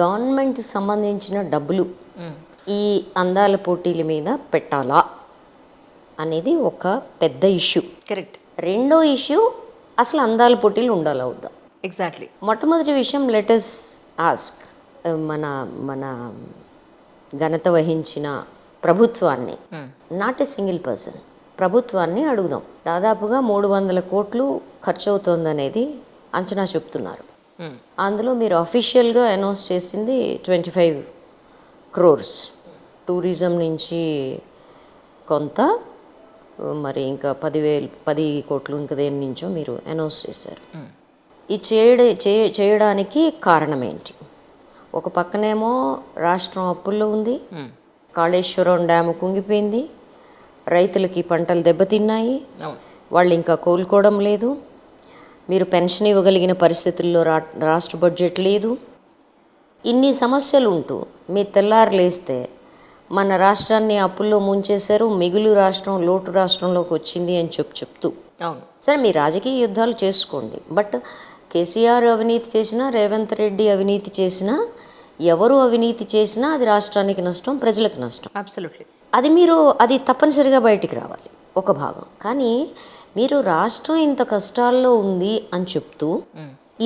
Government సంబంధించిన డబ్బులు ఈ అందాల పోటీల మీద పెట్టాలా అనేది ఒక పెద్ద ఇష్యూ. కరెక్ట్. రెండో ఇష్యూ, అసలు అందాల పోటీలు ఉండాలా వద్దా. ఎగ్జాక్ట్లీ. మొట్టమొదటి విషయం, లెటస్ ఆస్క్ మన మన ఘనత వహించిన ప్రభుత్వాన్ని, నాట్ ఎ సింగిల్ పర్సన్, ప్రభుత్వాన్ని అడుగుదాం. దాదాపుగా 300 కోట్లు ఖర్చు అవుతుందనేది అంచనా చెప్తున్నారు. అందులో మీరు అఫీషియల్గా అనౌన్స్ చేసింది 25 crores. టూరిజం నుంచి కొంత, మరి ఇంకా 10 కోట్లు ఇంకా దేని నుంచో మీరు అనౌన్స్ చేశారు. ఈ చేయడానికి కారణం ఏంటి? ఒక పక్కనేమో రాష్ట్రం అప్పుల్లో ఉంది, కాళేశ్వరం డ్యాము కుంగిపోయింది, రైతులకి పంటలు దెబ్బతిన్నాయి, వాళ్ళు ఇంకా కోలుకోవడం లేదు, మీరు పెన్షన్ ఇవ్వగలిగిన పరిస్థితుల్లో రాష్ట్ర బడ్జెట్ లేదు. ఇన్ని సమస్యలు ఉంటూ మీ తెల్లారులేస్తే మన రాష్ట్రాన్ని అప్పుల్లో ముంచేశారు, మిగులు రాష్ట్రం లోటు రాష్ట్రంలోకి వచ్చింది అని చెప్తూ, సరే మీ రాజకీయ యుద్ధాలు చేసుకోండి, బట్ కేసీఆర్ అవినీతి చేసినా, రేవంత్ రెడ్డి అవినీతి చేసినా, ఎవరు అవినీతి చేసినా అది రాష్ట్రానికి నష్టం, ప్రజలకు నష్టం. అబ్సల్యూట్లీ. అది తప్పనిసరిగా బయటికి రావాలి ఒక భాగం. కానీ మీరు రాష్ట్రం ఇంత కష్టాల్లో ఉంది అని చెప్తూ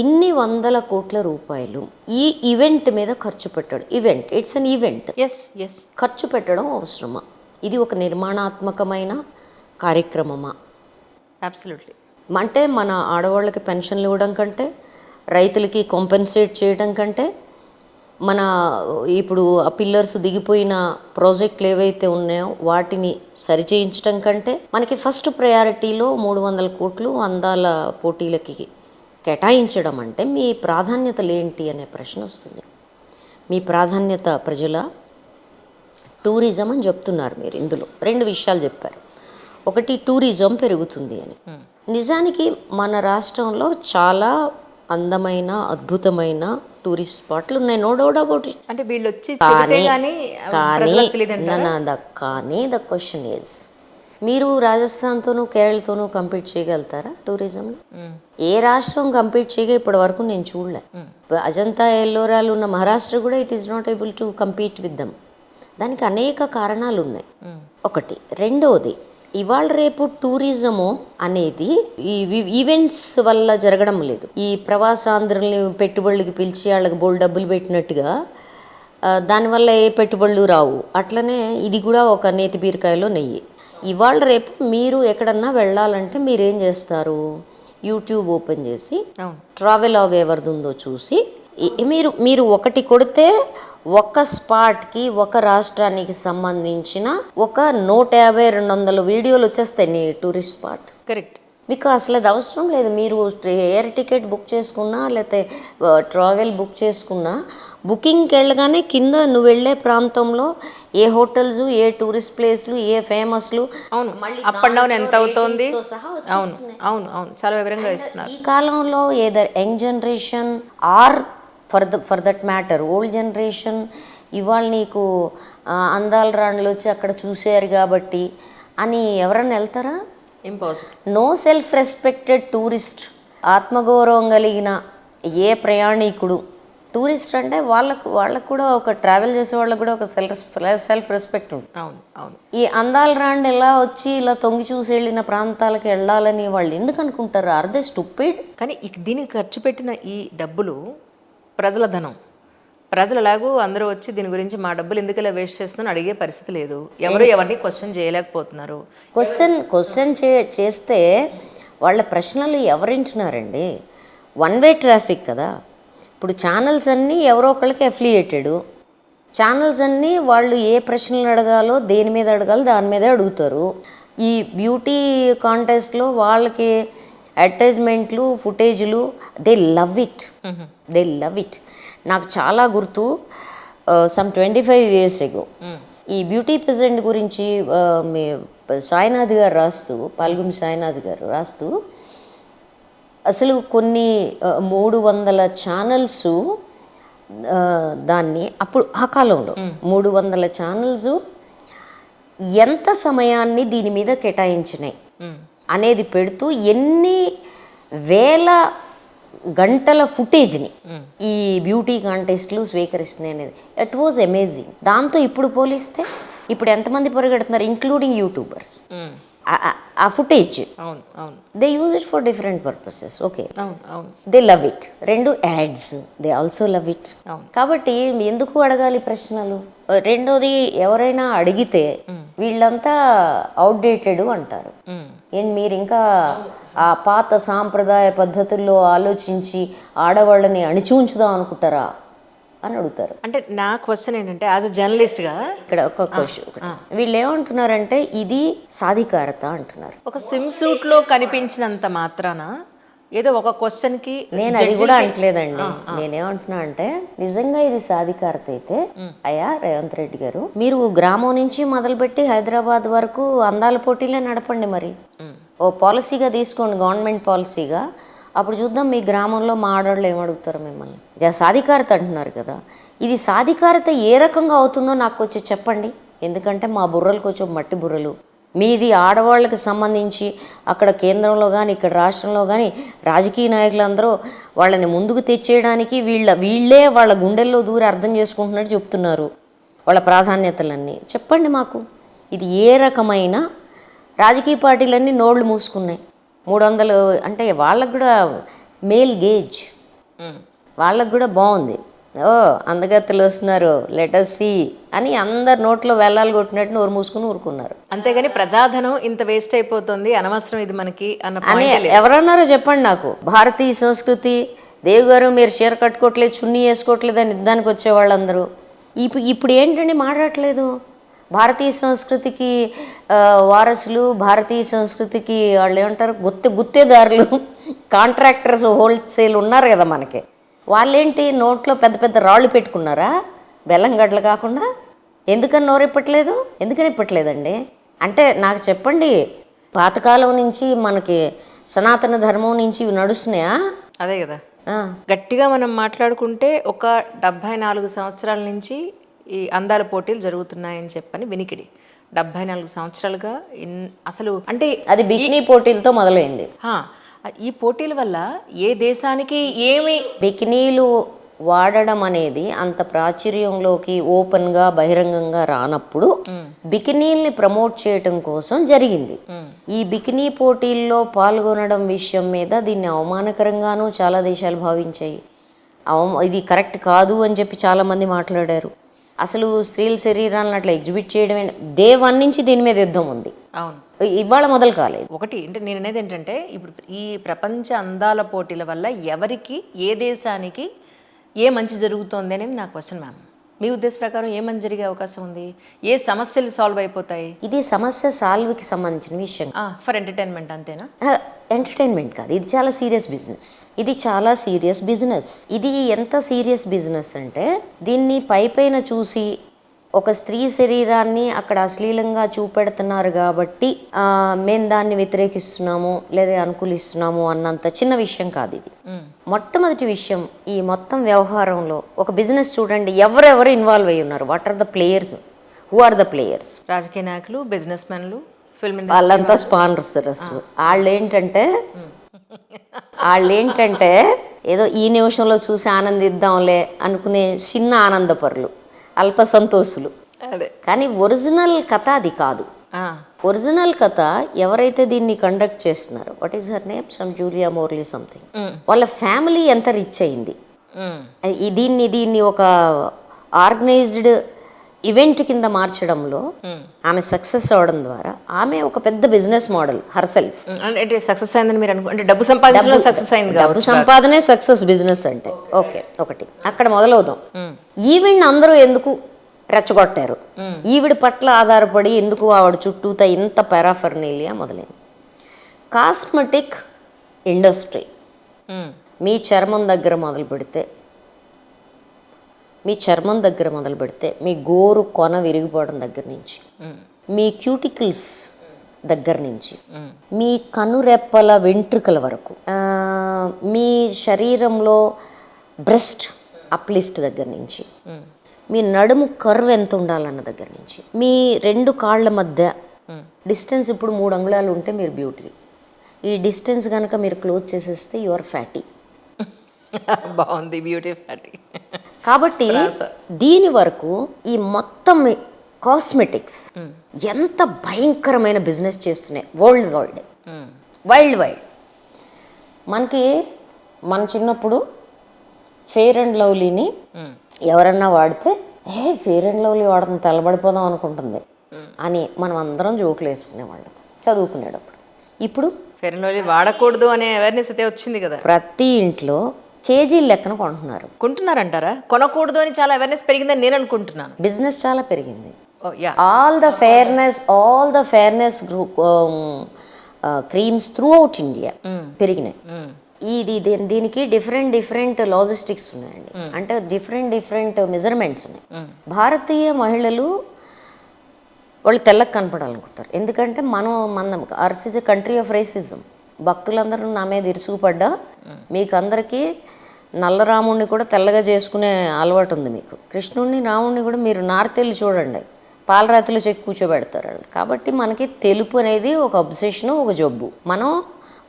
ఇన్ని 100 కోట్ల రూపాయలు ఈ ఈవెంట్ మీద ఖర్చు పెట్టడం, ఇట్స్ అన్ ఈవెంట్, ఖర్చు పెట్టడం అవసరమా? ఇది ఒక నిర్మాణాత్మకమైన కార్యక్రమమా? అబ్సల్యూట్లీ. అంటే మన ఆడవాళ్ళకి పెన్షన్లు ఇవ్వడం కంటే, రైతులకి కాంపెన్సేట్ చేయడం కంటే, మన ఇప్పుడు ఆ పిల్లర్స్ దిగిపోయిన ప్రాజెక్టులు ఏవైతే ఉన్నాయో వాటిని సరిచేయించడం కంటే, మనకి ఫస్ట్ ప్రయారిటీలో 300 కోట్లు అందాల పోటీలకి కేటాయించడం అంటే మీ ప్రాధాన్యతలు ఏంటి అనే ప్రశ్న వస్తుంది. మీ ప్రాధాన్యత ప్రజల టూరిజం అని చెప్తున్నారు మీరు. ఇందులో 2 విషయాలు చెప్పారు. ఒకటి, టూరిజం పెరుగుతుంది అని. నిజానికి మన రాష్ట్రంలో చాలా అందమైన అద్భుతమైన టూరిస్ట్ స్పాట్లు ఉన్నాయి, నో డౌట్ అబౌట్ ఇట్. అంటే వీళ్ళు వచ్చి కానీ ద క్వశ్చన్ ఈజ్, మీరు రాజస్థాన్తోనూ కేరళతోనూ కంపీట్ చేయగలుగుతారా టూరిజంలో? ఏ రాష్ట్రం కంపీట్ చేయగా ఇప్పటి వరకు నేను చూడలే. అజంతా ఎల్లోరాలు ఉన్న మహారాష్ట్ర కూడా it is not able to compete with them. దానికి అనేక కారణాలు ఉన్నాయి. ఒకటి. రెండవది, ఇవాళ రేపు టూరిజము అనేది ఈ ఈవెంట్స్ వల్ల జరగడం లేదు. ఈ ప్రవాసాంధ్రుల్ని పెట్టుబడులకి పిలిచి వాళ్ళకి బోల్డ్ డబ్బులు పెట్టినట్టుగా దానివల్ల ఏ పెట్టుబడులు రావు. అట్లనే ఇది కూడా ఒక నేతి బీరకాయలో నెయ్యి. ఇవాళ రేపు మీరు ఎక్కడన్నా వెళ్ళాలంటే మీరేం చేస్తారు? యూట్యూబ్ ఓపెన్ చేసి ట్రావెలాగ్ ఎవరిది ఉందో చూసి మీరు ఒకటి కొడితే ఒక స్పాట్కి, ఒక రాష్ట్రానికి సంబంధించిన ఒక 150-200 వీడియోలు వచ్చేస్తాయి నీ టూరిస్ట్ స్పాట్. కరెక్ట్. మీకు అసలు అది అవసరం లేదు. మీరు ఎయిర్ టికెట్ బుక్ చేసుకున్నా, లేకపోతే ట్రావెల్ బుక్ చేసుకున్నా, బుకింగ్కి వెళ్ళగానే కింద నువ్వు వెళ్ళే ప్రాంతంలో ఏ హోటల్స్, ఏ టూరిస్ట్ ప్లేస్లు, ఏ ఫేమస్లు, మళ్ళీ అప్ అండ్ డౌన్ ఎంత అవుతుంది, అవును చాలా వివరంగా ఇస్తున్నారు. ఈ కాలంలో either young generation or for that matter old generation ఇవాళ నీకు అందాల రాణులు వచ్చి అక్కడ చూసారు కాబట్టి అని ఎవరన్నా వెళ్తారా? Impossible. No self respected tourist, ఆత్మగౌరవం కలిగిన ఏ ప్రయాణికుడు, టూరిస్ట్ అంటే వాళ్ళకు కూడా ఒక ట్రావెల్ చేసే వాళ్ళకు కూడా ఒక సెల్ఫ్ రెస్పెక్ట్ ఉంటుంది. అవును. ఈ అందాల రాండి ఎలా వచ్చి ఇలా తొంగి చూసి వెళ్ళిన ప్రాంతాలకు వెళ్ళాలని వాళ్ళు ఎందుకు అనుకుంటారు? Are they stupid? కానీ దీనికి ఖర్చు పెట్టిన ఈ డబ్బులు ప్రజల ధనం. ప్రజలు ఎలాగో అందరూ వచ్చి దీని గురించి మా డబ్బులు ఎందుకు ఇలా వేస్ట్ చేస్తున్నారని అడిగే పరిస్థితి లేదు. ఎవరిని క్వశ్చన్ చేయలేకపోతున్నారు. క్వశ్చన్ చేస్తే వాళ్ళ ప్రశ్నలు ఎవరింటున్నారండి? 1-way ట్రాఫిక్ కదా. ఇప్పుడు ఛానల్స్ అన్నీ ఎవరో ఒకళ్ళకి అఫిలియేటెడ్ ఛానల్స్ అన్నీ, వాళ్ళు ఏ ప్రశ్నలు అడగాలో, దేని మీద అడగాలో దాని మీదే అడుగుతారు. ఈ బ్యూటీ కాంటెస్ట్లో వాళ్ళకి అడ్వర్టైజ్మెంట్లు, ఫుటేజ్లు, దే లవ్ ఇట్. నాకు చాలా గుర్తు, సమ్ 25 years ago ఈ బ్యూటీ పెజెంట్ గురించి సాయినాథ్ గారు రాస్తూ, పాల్గొని సాయినాథ్ గారు రాస్తూ, అసలు కొన్ని 300 ఛానల్స్ దాన్ని అప్పుడు ఆ కాలంలో 300 ఛానల్స్ ఎంత సమయాన్ని దీని మీద కేటాయించినాయి అనేది పెడుతూ ఎన్ని వేల గంటల ఫుటేజ్ని ఈ బ్యూటీ కాంటెస్ట్లు స్వీకరిస్తున్నాయి అనేది ఇట్ వాజ్ అమేజింగ్. దాంతో ఇప్పుడు పోలిస్తే ఇప్పుడు ఎంతమంది పరిగెడుతున్నారు, ఇంక్లూడింగ్ యూట్యూబర్స్. ఆ ఫుటేజ్ అవును అవును they use it for different purposes. Okay, అవును అవును దే లవ్ ఇట్. రెండు ads, they also love it. అవును. కాబట్టి ఎందుకు అడగాలి ప్రశ్నలు? రెండోది, ఎవరైనా అడిగితే వీళ్ళంతా అవుట్డేటెడ్ అంటారు. ఏంటి మీరు ఇంకా ఆ పాత సాంప్రదాయ పద్ధతుల్లో ఆలోచించి ఆడవాళ్ళని అణిచి ఉంచుదాం అనుకుంటారా అని అడుగుతారు. అంటే నా క్వశ్చన్ ఏంటంటే యాజ్ అ జర్నలిస్ట్గా ఇక్కడ ఒక క్వశ్చన్, వీళ్ళు ఏమంటున్నారంటే ఇది సాధికారత అంటున్నారు. ఒక స్విమ్ సూట్లో కనిపించినంత మాత్రాన ఏదో ఒక క్వశ్చన్కి నేను అది కూడా అంటలేదండి. నేనేమంటున్నా అంటే నిజంగా ఇది సాధికారత అయితే అయ్యా రేవంత్ రెడ్డి గారు, మీరు గ్రామం నుంచి మొదలుపెట్టి హైదరాబాద్ వరకు అందాల పోటీలే నడపండి. మరి ఓ పాలసీగా తీసుకోండి, గవర్నమెంట్ పాలసీగా. అప్పుడు చూద్దాం మీ గ్రామంలో మా ఆడవాళ్ళు ఏమడుగుతారు మిమ్మల్ని. ఇది సాధికారత అంటున్నారు కదా, ఇది సాధికారత ఏ రకంగా అవుతుందో నాకు కొంచెం చెప్పండి. ఎందుకంటే మా బుర్రలు కొంచెం మట్టి బుర్రలు. మీది ఆడవాళ్ళకి సంబంధించి అక్కడ కేంద్రంలో కానీ ఇక్కడ రాష్ట్రంలో కానీ రాజకీయ నాయకులందరూ వాళ్ళని ముందుకు తెచ్చేయడానికి వీళ్ళే వాళ్ళ గుండెల్లో దూరి అర్థం చేసుకుంటున్నట్టు చెప్తున్నారు వాళ్ళ ప్రాధాన్యతలన్నీ. చెప్పండి మాకు, ఇది ఏ రకమైన రాజకీయ పార్టీలన్నీ నోళ్ళు మూసుకున్నాయి. 300 అంటే వాళ్ళకు కూడా మేల్ గేజ్, వాళ్ళకు కూడా బాగుంది. ఓ అందగత్తెలు వస్తున్నారు, లెటర్ సి అని అందరు నోట్లో వెళ్ళాలి కొట్టినట్టు నోరు మూసుకుని ఊరుకున్నారు. అంతేగాని ప్రజాధనం ఇంత వేస్ట్ అయిపోతుంది, అనవసరం ఇది మనకి అని ఎవరన్నారో చెప్పండి నాకు. భారతీయ సంస్కృతి, దేవి గారు మీరు చీర కట్టుకోవట్లేదు, చున్నీ వేసుకోవట్లేదు అని యుద్ధానికి వచ్చేవాళ్ళందరూ ఇప్పుడు ఏంటండి మాట్లాడట్లేదు. భారతీయ సంస్కృతికి వారసులు, భారతీయ సంస్కృతికి వాళ్ళు ఏమంటారు గుత్తేదారులు, కాంట్రాక్టర్స్, హోల్సేల్ ఉన్నారు కదా మనకి. వాళ్ళేంటి నోట్లో పెద్ద పెద్ద రాళ్ళు పెట్టుకున్నారా బెల్లం గడ్డలు కాకుండా? ఎందుకని నోరెప్పట్లేదు? ఎందుకని ఇప్పట్లేదండి అంటే నాకు చెప్పండి. పాతకాలం నుంచి మనకి సనాతన ధర్మం నుంచి ఇవి నడుస్తున్నాయా? అదే కదా. గట్టిగా మనం మాట్లాడుకుంటే ఒక 74 సంవత్సరాల నుంచి ఈ అందాల పోటీలు జరుగుతున్నాయని చెప్పని వినికిడి. 74 సంవత్సరాలుగా అసలు అంటే అది బికినీ పోటీలతో మొదలైంది. ఈ పోటీల వల్ల ఏ దేశానికి ఏమి బికినీలు వాడడం అనేది అంత ప్రాచుర్యంలోకి ఓపెన్గా బహిరంగంగా రానప్పుడు బికినీల్ని ప్రమోట్ చేయటం కోసం జరిగింది. ఈ బికినీ పోటీల్లో పాల్గొనడం విషయం మీద దీన్ని అవమానకరంగానూ చాలా దేశాలు భావించాయి. ఇది కరెక్ట్ కాదు అని చెప్పి చాలామంది మాట్లాడారు. అసలు స్త్రీల శరీరాలను అట్లా ఎగ్జిబిట్ చేయడమే డే 1 నుంచి దీని మీద యుద్ధం ఉంది. అవును, ఇవాళ మొదలు కాలేదు. ఒకటి అంటే నేను అనేది ఏంటంటే ఇప్పుడు ఈ ప్రపంచ అందాల పోటీల వల్ల ఎవరికి, ఏ దేశానికి ఏ మంచి జరుగుతోంది అనేది నా క్వశ్చన్ మ్యామ్. మీ ఉద్దేశ ప్రకారం ఏ మంచి జరిగే అవకాశం ఉంది? ఏ సమస్యలు సాల్వ్ అయిపోతాయి? ఇది సమస్య సాల్వ్కి సంబంధించిన విషయం. ఫర్ ఎంటర్టైన్మెంట్ అంతేనా? ఎంటర్టైన్మెంట్ కాదు, ఇది చాలా సీరియస్ బిజినెస్. ఇది చాలా సీరియస్ బిజినెస్. ఇది ఎంత సీరియస్ బిజినెస్ అంటే దీన్ని పైపైన చూసి ఒక స్త్రీ శరీరాన్ని అక్కడ అశ్లీలంగా చూపెడుతున్నారు కాబట్టి మేము దాన్ని వ్యతిరేకిస్తున్నాము లేదా అనుకూలిస్తున్నాము అన్నంత చిన్న విషయం కాదు ఇది. మొట్టమొదటి విషయం, ఈ మొత్తం వ్యవహారంలో ఒక బిజినెస్ చూడండి, ఎవరెవరు ఇన్వాల్వ్ అయ్యి ఉన్నారు. What are the players? Who are the players? రాజకీయ నాయకులు, బిజినెస్ మెన్లు, ఫిల్మ్ వాళ్ళంతా స్పాన్సర్స్. వాళ్ళేంటంటే ఏదో ఈ నిమిషంలో చూసి ఆనందిద్దాంలే అనుకునే చిన్న ఆనందపరులు, అల్ప సంతోషులు. కానీ ఒరిజినల్ కథ అది కాదు. ఒరిజినల్ కథ ఎవరైతే దీన్ని కండక్ట్ చేస్తున్నారో, what is her name, some Julia మోర్లీ something, వాళ్ళ ఫ్యామిలీ ఎంత రిచ్ అయింది. దీన్ని ఒక ఆర్గనైజ్డ్ ఈవెంట్ కింద మార్చడంలో ఆమె సక్సెస్ అవడం ద్వారా ఆమె ఒక పెద్ద బిజినెస్ మోడల్ హర్ సెల్ఫ్. అంటే సక్సెస్ అయిందని మీరు అనుకుంటే డబ్బు సంపాదించడం సక్సెస్ అయింది. డబ్బు సంపాదనే సక్సెస్ బిజినెస్ అంటే. ఓకే, ఒకటి అక్కడ మొదలవుదాం. ఈవిడ్ని అందరూ ఎందుకు రెచ్చగొట్టారు? ఈవిడ పట్ల ఆధారపడి ఎందుకు ఆవిడ చుట్టూతా ఇంత పారాఫర్నీలియా మొదలైంది. కాస్మెటిక్ ఇండస్ట్రీ మీ చర్మం దగ్గర మొదలు పెడితే మీ గోరు కొన విరిగిపోవడం దగ్గర నుంచి, మీ క్యూటికల్స్ దగ్గర నుంచి, మీ కనురెప్పల వెంట్రుకల వరకు, మీ శరీరంలో బ్రెస్ట్ అప్లిఫ్ట్ దగ్గర నుంచి, మీ నడుము కర్వ్ ఎంత ఉండాలన్న దగ్గర నుంచి, మీ 2 కాళ్ళ మధ్య డిస్టెన్స్ ఇప్పుడు 3 అంగుళాలు ఉంటే మీరు బ్యూటీ. ఈ డిస్టెన్స్ కనుక మీరు క్లోజ్ చేసేస్తే యు ఆర్ ఫ్యాటీ. బాగుంది, బ్యూటీ పార్టీ. కాబట్టి దీని వరకు ఈ మొత్తం కాస్మెటిక్స్ ఎంత భయంకరమైన బిజినెస్ చేస్తున్నాయి వరల్డ్ వైడ్. మనకి మన చిన్నప్పుడు ఫెయిర్ అండ్ లవ్లీని ఎవరన్నా వాడితే ఫెయిర్ అండ్ లవ్లీ వాడతాం తెల్లబడిపోదాం అనుకుంటుంది అని మనం అందరం జోకులు వేసుకునేవాళ్ళం చదువుకునేటప్పుడు. ఇప్పుడు ఫెయిర్ అండ్ లవ్లీ వాడకూడదు అనే అవేర్నెస్ అయితే వచ్చింది కదా. ప్రతి ఇంట్లో కేజీల లెక్కన కొంటున్నారు. కొంటున్నారంటారా? కొనకూడదు అని చాలా అవేర్నెస్ పెరిగిందని నేను అనుకుంటున్నాను. బిజినెస్ చాలా పెరిగింది. Yeah, all the fairness creams through out India పెరిగినాయి. దీనికి డిఫరెంట్ లాజిస్టిక్స్ ఉన్నాయండి. అంటే డిఫరెంట్ మెజర్మెంట్స్ ఉన్నాయి. భారతీయ మహిళలు వాళ్ళు తెల్లకి కనపడాలనుకుంటారు. ఎందుకంటే మనం ours is a country of racism. భక్తులందరూ నా మీద ఇరుసుకుపడ్డా మీకు అందరికీ నల్ల రాముడిని కూడా తెల్లగా చేసుకునే అలవాటు ఉంది మీకు. కృష్ణుడిని రాముడిని కూడా మీరు నార్తెల్లి చూడండి, పాలరాతిలో చెక్కి కూర్చోబెడతారు వాళ్ళు. కాబట్టి మనకి తెలుపు అనేది ఒక అబ్సెషను, ఒక జబ్బు. మనం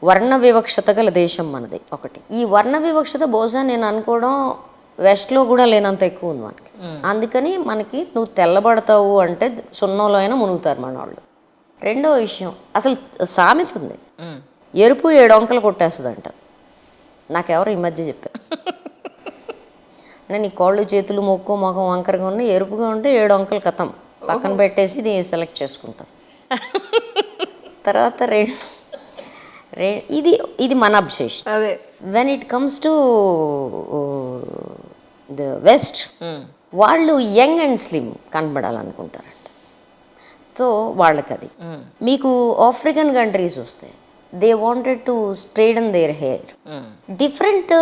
వర్ణ వివక్షత గల దేశం మనది ఒకటి. ఈ వర్ణ వివక్షత బహుశా నేను అనుకోవడం వెస్ట్లో కూడా లేనంత ఎక్కువ ఉంది మనకి. అందుకని మనకి నువ్వు తెల్లబడతావు అంటే సున్నంలో అయినా మునుగుతారు మన వాళ్ళు. రెండో విషయం, అసలు సామెత ఉంది, ఎరుపు 7 అంకెలు కొట్టేస్తుందంట. నాకెవరు ఈ మధ్య చెప్పారు. నేను ఈ కాళ్ళు చేతులు ముక్కు ముఖం వంకరగా ఉన్న ఎరుపుగా ఉంటే 7 అంకెలు కథం పక్కన పెట్టేసి ఇది సెలెక్ట్ చేసుకుంటారు. తర్వాత ఇది మన అబ్సెషన్. అదే when it comes to the west, వాళ్ళు యంగ్ అండ్ స్లిమ్ కనబడాలనుకుంటారంట. సో వాళ్ళకి అది. మీకు ఆఫ్రికన్ కంట్రీస్ వస్తాయి, they wanted to straighten their hair. Different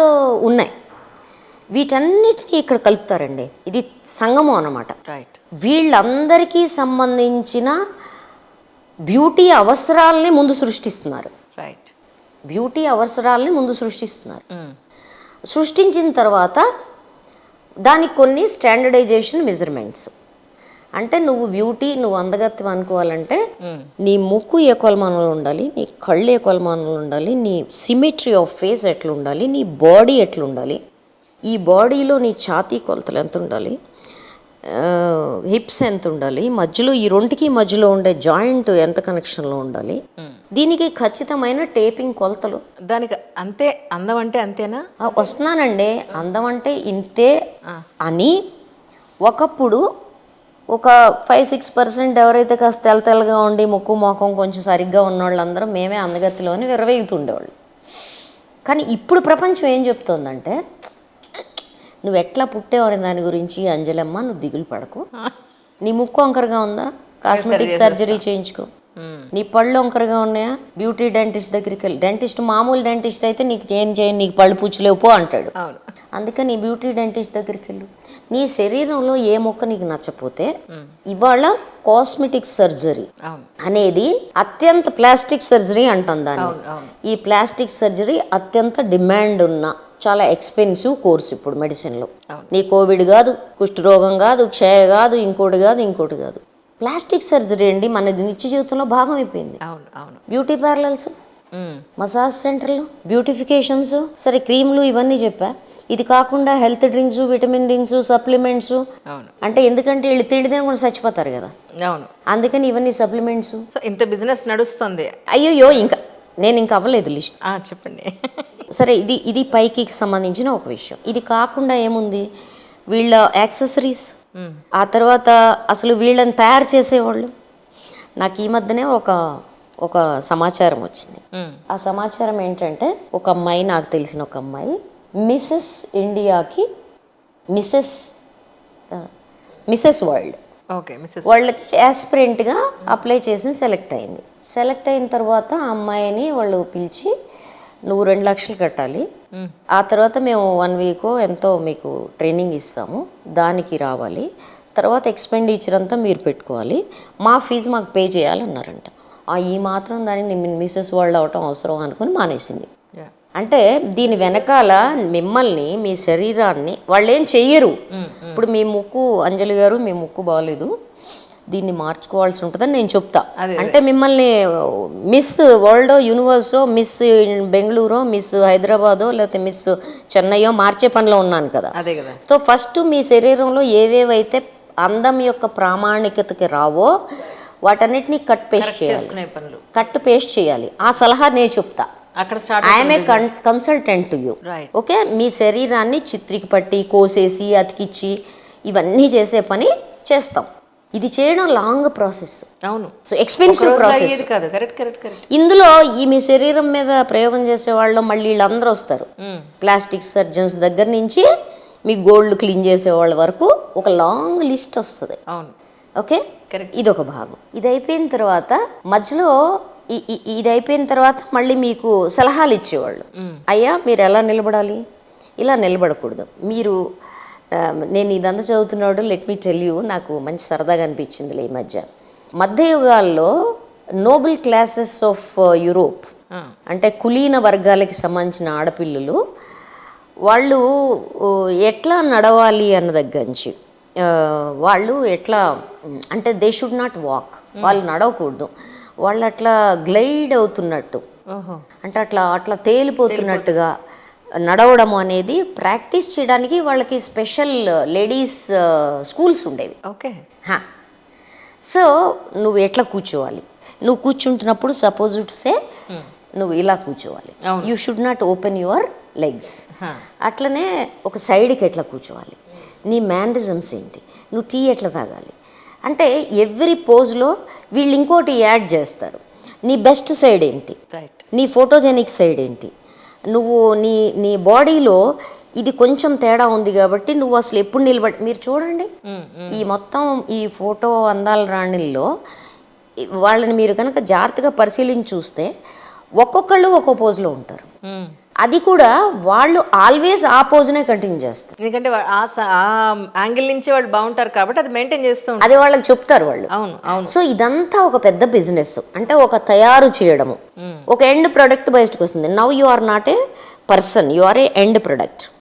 ఉన్నాయి. వీటన్నిటిని ఇక్కడ కలుపుతారండి. ఇది సంగమం అన్నమాట. రైట్. వీళ్ళందరికీ సంబంధించిన బ్యూటీ అవసరాలని ముందు సృష్టిస్తున్నారు. రైట్. బ్యూటీ అవసరాలని ముందు సృష్టిస్తున్నారు. సృష్టించిన తర్వాత దానికి కొన్ని స్టాండర్డైజేషన్ మెజర్మెంట్స్. అంటే నువ్వు అందగత్వం అనుకోవాలంటే నీ ముక్కు ఏ కొలమానంలో ఉండాలి, నీ కళ్ళు ఏ కొలమానంలో ఉండాలి, నీ సిమెట్రీ ఆఫ్ ఫేస్ ఎట్లా ఉండాలి, నీ బాడీ ఎట్లా ఉండాలి, ఈ బాడీలో నీ ఛాతీ కొలతలు ఎంత ఉండాలి, హిప్స్ ఎంత ఉండాలి, మధ్యలో ఈ రెండుకి మధ్యలో ఉండే జాయింట్ ఎంత కనెక్షన్లో ఉండాలి, దీనికి ఖచ్చితమైన టేపింగ్ కొలతలు. దానికి అంతే. అందం అంటే అంతేనా? వస్తున్నానండి. అందం అంటే ఇంతే అని ఒకప్పుడు ఒక 5-6% ఎవరైతే కాస్త తెల్లగా ఉండి ముక్కు మొఖం కొంచెం సరిగ్గా ఉన్న వాళ్ళందరూ మేమే అందగత్తిలోని విరవేగుతుండేవాళ్ళు. కానీ ఇప్పుడు ప్రపంచం ఏం చెప్తోందంటే, నువ్వు ఎట్లా పుట్టేవని దాని గురించి అంజలమ్మ నువ్వు దిగులు పడకు. నీ ముక్కు వంకరగా ఉందా, కాస్మెటిక్ సర్జరీ చేయించుకో. నీ పళ్ళు వంకరగా ఉన్నాయా, బ్యూటీ డెంటిస్ట్ దగ్గరికి వెళ్ళి. డెంటిస్ట్ మామూలు డెంటిస్ట్ అయితే నీకు ఏం చేయను, నీకు పళ్ళు పూచలేవు పో అంటాడు. అందుకని నీ బ్యూటీ డెంటిస్ట్ దగ్గరికి వెళ్ళు. నీ శరీరంలో ఏ మొక్క నీకు నచ్చపోతే ఇవాళ కాస్మెటిక్ సర్జరీ అనేది అత్యంత ప్లాస్టిక్ సర్జరీ అంటాం దాన్ని. ఈ ప్లాస్టిక్ సర్జరీ అత్యంత డిమాండ్ ఉన్న చాలా ఎక్స్పెన్సివ్ కోర్స్ ఇప్పుడు మెడిసిన్లో. నీ కోవిడ్ కాదు, కుష్ఠరోగం కాదు, క్షయ కాదు, ఇంకోటి కాదు. ప్లాస్టిక్ సర్జరీ అండి మన నిత్య జీవితంలో భాగం అయిపోయింది. బ్యూటీ పార్లర్స్, మసాజ్ సెంటర్లు, బ్యూటిఫికేషన్స్, సరే క్రీమ్లు ఇవన్నీ చెప్పా. ఇది కాకుండా health drinks, vitamin drinks, supplements. అంటే ఎందుకంటే వీళ్ళు తిండిదని కూడా చచ్చిపోతారు కదా, అందుకని ఇవన్నీ సప్లిమెంట్స్. ఇంత బిజినెస్ నడుస్తుంది. అయ్యో నేను ఇంకా అవ్వలేదు లిస్ట్. చెప్పండి. సరే, ఇది పైకి సంబంధించిన ఒక విషయం. ఇది కాకుండా ఏముంది, వీళ్ళ యాక్సెసరీస్, ఆ తర్వాత అసలు వీళ్ళని తయారు చేసేవాళ్ళు. నాకు ఈ మధ్యనే ఒక సమాచారం వచ్చింది. ఆ సమాచారం ఏంటంటే, ఒక అమ్మాయి, నాకు తెలిసిన ఒక అమ్మాయి మిసెస్ ఇండియాకి మిసెస్ వరల్డ్ వాళ్ళకి యాస్పిరెంట్గా అప్లై చేసి సెలెక్ట్ అయింది. సెలెక్ట్ అయిన తర్వాత ఆ అమ్మాయిని వాళ్ళు పిలిచి, నువ్వు 2 లక్షలు కట్టాలి, ఆ తర్వాత మేము 1 వీక్ ఎంతో మీకు ట్రైనింగ్ ఇస్తాము, దానికి రావాలి, తర్వాత ఎక్స్పెండిచర్ అంతా మీరు పెట్టుకోవాలి, మా ఫీజు మాకు పే చేయాలన్నారంట. ఈ మాత్రం దాన్ని మిసెస్ వరల్డ్ అవటం అవసరం అనుకుని మానేసింది. అంటే దీని వెనకాల మిమ్మల్ని, మీ శరీరాన్ని వాళ్ళు ఏం చెయ్యరు. ఇప్పుడు మీ ముక్కు, అంజలి గారు మీ ముక్కు బాగాలేదు, దీన్ని మార్చుకోవాల్సి ఉంటుందని నేను చెప్తా. అంటే మిమ్మల్ని మిస్ వరల్డ్ యూనివర్సో, మిస్ బెంగళూరో, మిస్ హైదరాబాదో, లేకపోతే మిస్ చెన్నైయో మార్చే పనిలో ఉన్నాను కదా. అదే కదా. సో ఫస్ట్ మీ శరీరంలో ఏవేవైతే అందం యొక్క ప్రామాణికతకి రావో వాటన్నిటిని కట్ పేస్ట్ చేయాలి. ఆ సలహా నేను చెప్తా. అక్కడ start I'm a consultant to you. Okay, మీ శరీరాన్ని చిత్రికి పట్టి కోసేసి అతికిచ్చి ఇవన్నీ చేసే పని చేస్తాం. ఇది చేయడం లాంగ్ ప్రాసెస్. అవును. So expensive process. ఇందులో ఈ మీ శరీరం మీద ప్రయోగం చేసే వాళ్ళు మళ్ళీ వీళ్ళందరూ వస్తారు. ప్లాస్టిక్ సర్జన్స్ దగ్గర నుంచి మీ గోల్డ్ క్లీన్ చేసే వాళ్ళ వరకు ఒక లాంగ్ లిస్ట్ వస్తుంది. అవును. ఓకే, ఇదొక భాగం. ఇది అయిపోయిన తర్వాత మధ్యలో ఇది అయిపోయిన తర్వాత మళ్ళీ మీకు సలహాలు ఇచ్చేవాళ్ళు. అయ్యా మీరు ఎలా నిలబడాలి, ఇలా నిలబడకూడదు, మీరు నేను ఇదంతా చదువుతున్నాడు. లెట్ మీ టెల్ యూ, నాకు మంచి సరదాగా అనిపించింది ఈ మధ్యయుగాల్లో నోబెల్ క్లాసెస్ ఆఫ్ యూరోప్, అంటే కులీన వర్గాలకి సంబంధించిన ఆడపిల్లలు వాళ్ళు ఎట్లా నడవాలి అన్న దగ్గర నుంచి వాళ్ళు ఎట్లా అంటే దే షుడ్ నాట్ వాక్, వాళ్ళు నడవకూడదు, వాళ్ళు అట్లా గ్లైడ్ అవుతున్నట్టు, అంటే అట్లా తేలిపోతున్నట్టుగా నడవడం అనేది ప్రాక్టీస్ చేయడానికి వాళ్ళకి స్పెషల్ లేడీస్ స్కూల్స్ ఉండేవి. ఓకే. సో నువ్వు ఎట్లా కూర్చోవాలి, నువ్వు కూర్చుంటున్నప్పుడు సపోజ్ సే నువ్వు ఇలా కూర్చోవాలి, you should not open your legs. అట్లనే ఒక సైడ్కి ఎట్లా కూర్చోవాలి, నీ మేనరిజమ్స్ ఏంటి, నువ్వు టీ ఎట్లా తాగాలి, అంటే ఎవ్రీ పోజ్లో వీళ్ళు ఇంకోటి యాడ్ చేస్తారు. నీ బెస్ట్ సైడ్ ఏంటి, నీ ఫోటోజెనిక్ సైడ్ ఏంటి, నువ్వు నీ బాడీలో ఇది కొంచెం తేడా ఉంది కాబట్టి నువ్వు అసలు ఎప్పుడు మీరు చూడండి ఈ మొత్తం ఈ ఫోటో అందాల రాణిల్లో వాళ్ళని మీరు కనుక జాగ్రత్తగా పరిశీలించి చూస్తే ఒక్కొక్కళ్ళు ఒక్కో పోజ్లో ఉంటారు. అది కూడా వాళ్ళు ఆల్వేస్ ఆ పోజ్నే కంటిన్యూ చేస్తారు. ఎందుకంటే ఆ యాంగిల్ నుంచి వాళ్ళు బాగుంటారు కాబట్టి అది మెయింటైన్ చేస్తూ అది వాళ్ళకి చెప్తారు వాళ్ళు. అవును అవును. సో ఇదంతా ఒక పెద్ద బిజినెస్, అంటే ఒక తయారు చేయడము, ఒక ఎండ్ ప్రొడక్ట్ బయటకు వస్తుంది. Now you are not a person, you are a end product.